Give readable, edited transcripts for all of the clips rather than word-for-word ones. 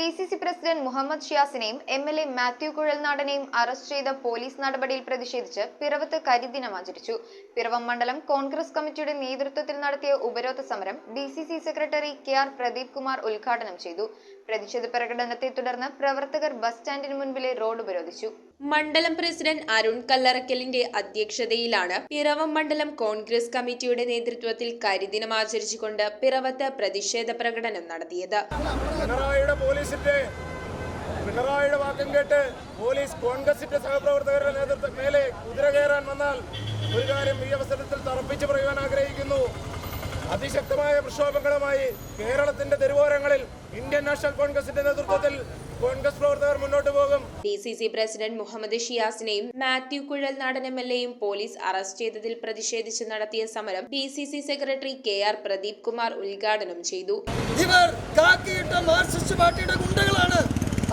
DCC president Muhammad ഷിയാസിനെയും MLA Mathew കുഴൽനാടനെയും arrest ചെയ്ത പോലീസ് നടപടിയിൽ പ്രതിഷേധിച്ച് പിറവത്ത് കരിദിനം ആചരിച്ചു. പിറവം മണ്ഡലം കോൺഗ്രസ് കമ്മിറ്റിയുടെ നേതൃത്വത്തിൽ നടത്തിയ ഉപരോധ സമരം DCC secretary KR Pradeep Kumar ഉദ്ഘാടനം ചെയ്തു. പ്രതിഷേധ പ്രകടനത്തെ തുടർന്ന് പ്രവർത്തകർ ബസ് സ്റ്റാൻഡിന് മുൻപിലെ റോഡ് ഉപരോധിച്ചു. മണ്ഡലം പ്രസിഡന്റ് അരുൺ കല്ലറക്കലിന്റെ അധ്യക്ഷതയിലാണ് പിറവം മണ്ഡലം കോൺഗ്രസ് കമ്മിറ്റിയുടെ നേതൃത്വത്തിൽ കരിദിനം ആചരിച്ചുകൊണ്ട് പിറവത്ത് പ്രതിഷേധ പ്രകടനം നടത്തിയത്. പിണറായിയുടെ വാക്കം കേട്ട് പോലീസ് കോൺഗ്രസിന്റെ സഹപ്രവർത്തകരുടെ നേതൃത്വം മേലെ കുതിര കയറാൻ വന്നാൽ ഒരു കാര്യം ഈ അവസരത്തിൽ തറപ്പിച്ച് പറയുവാൻ ആഗ്രഹിക്കുന്നു. അതിശക്തമായ പ്രക്ഷോഭങ്ങളുമായി കേരളത്തിന്റെ തെരുവോരങ്ങളിൽ ഇന്ത്യൻ നാഷണൽ കോൺഗ്രസിന്റെ നേതൃത്വത്തിൽ കോൺഗ്രസ് പ്രവർത്തകർ മുന്നോട്ട് പോകും. DCC പ്രസിഡന്റ് മുഹമ്മദ് ഷിയാസിനെയും മാത്യു കുഴൽനാടൻ MLAയും പോലീസ് അറസ്റ്റ് ചെയ്തതിൽ പ്രതിഷേധിച്ച് നടത്തിയ സമരം DCC secretary KR Pradeep Kumar ഉദ്ഘാടനം ചെയ്തു. ഇവർ കാക്കിയിട്ട മാർക്സിസ്റ്റ് പാർട്ടിയുടെ ഗുണ്ടകളാണ്.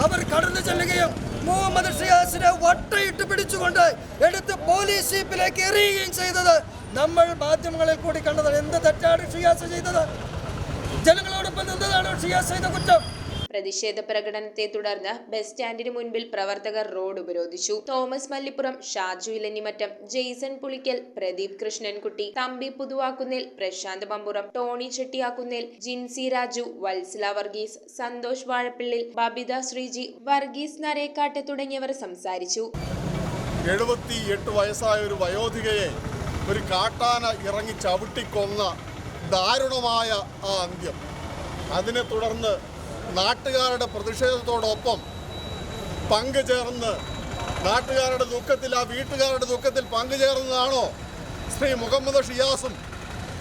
അവർ കടന്നു ചെല്ലുകയും മുഹമ്മദ് ഷിയാസിനെ വട്ടയിട്ട് പിടിച്ചുകൊണ്ട് എടുത്ത് പോലീസ് ജീപ്പിലേക്ക് എറിയുകയും ചെയ്തത് നമ്മൾ മാധ്യമങ്ങളിൽ കൂടി കണ്ടതാണ്. എന്ത് തെറ്റാണ് ഷിയാസ് ചെയ്തത്? ജനങ്ങളോടൊപ്പം നിന്നതാണ് ഷിയാസ് ചെയ്ത കുറ്റം. പ്രതിഷേധ പ്രകടനത്തെ തുടർന്ന് ബസ് സ്റ്റാൻഡിന് മുൻപിൽ പ്രവർത്തകർ റോഡ് ഉപരോധിച്ചു. തോമസ് മല്ലിപ്പുറം, ഷാജു ഇലഞ്ഞിമറ്റം, ജെയ്സൺ പുളിക്കൽ, പ്രദീപ് കൃഷ്ണൻകുട്ടി, തമ്പി പുതുവാക്കുന്നിൽ, പ്രശാന്ത് മമ്പുറം, ടോണി ചെട്ടിയാക്കുന്നിൽ, ജിൻസി രാജു, വത്സല വർഗീസ്, സന്തോഷ് വാഴപ്പിള്ളിൽ, ബബിത ശ്രീജി, വർഗീസ് നരേക്കാട്ട് തുടങ്ങിയവർ സംസാരിച്ചു. 78 വയസ്സായ ഒരു വയോധികയെ ഒരു കാട്ടാന ഇറങ്ങി ചവിട്ടിക്കൊന്ന ദാരുണമായ ആ അന്ത്യം, അതിനെ തുടർന്ന് നാട്ടുകാരുടെ പ്രതിഷേധത്തോടൊപ്പം പങ്കുചേർന്ന് നാട്ടുകാരുടെ ദുഃഖത്തിൽ, ആ വീട്ടുകാരുടെ ദുഃഖത്തിൽ പങ്കുചേർന്നതാണോ ശ്രീ മുഹമ്മദ് ഷിയാസും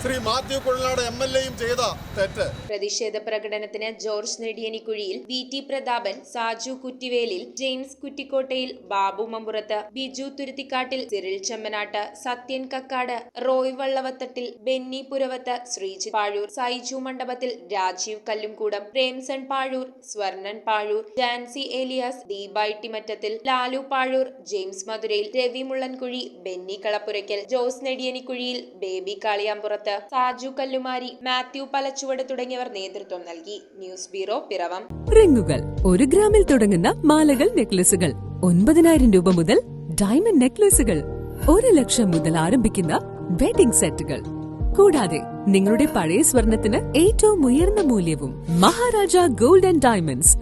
ശ്രീ മാത്യു കുഴൽനാടൻ MLAയും ചെയ്ത തെറ്റ്? പ്രതിഷേധ പ്രകടനത്തിന് ജോർജ് നെടിയനിക്കുഴിയിൽ, VT പ്രതാപൻ, സാജു കുറ്റിവേലിൽ, ജെയിംസ് കുറ്റിക്കോട്ടയിൽ, ബാബു മമ്പുറത്ത്, ബിജു തുരുത്തിക്കാട്ടിൽ, സിറിൽ ചെമ്മനാട്ട്, സത്യൻ കക്കാട്, റോയ് വള്ളവത്തട്ടിൽ, ബെന്നി പുരവത്ത്, ശ്രീജിത്ത് പാഴൂർ, സൈജു മണ്ഡപത്തിൽ, രാജീവ് കല്ലുംകൂടം, പ്രേംസൺ പാഴൂർ, സ്വർണൻ പാഴൂർ, ജാൻസി ഏലിയാസ്, ദീപ ഇട്ടിമറ്റത്തിൽ, ലാലു പാഴൂർ, ജെയിംസ് മധുരയിൽ, രവി മുള്ളൻകുഴി, ബെന്നി കളപ്പുരയ്ക്കൽ, ജോസ് നെടിയനിക്കുഴിയിൽ, ബേബി കാളിയാമ്പുറത്ത്, സാജു കല്ലുമാരി, മാത്യു പലച്ചുവട് തുടങ്ങിയവർ നേതൃത്വം നൽകി. News bureau, Piravom. റിങ്ങുകൾ 1 ഗ്രാമിൽ തുടങ്ങുന്ന മാലകൾ, നെക്ലസുകൾ 9,000 രൂപ മുതൽ ഡയമണ്ട് നെക്ലസുകൾ 1 ലക്ഷം മുതൽ ആരംഭിക്കുന്ന വെഡിംഗ് സെറ്റുകൾ, കൂടാതെ നിങ്ങളുടെ പഴയ സ്വർണത്തിന് ഏറ്റവും ഉയർന്ന മൂല്യവും. Maharaja gold and diamonds,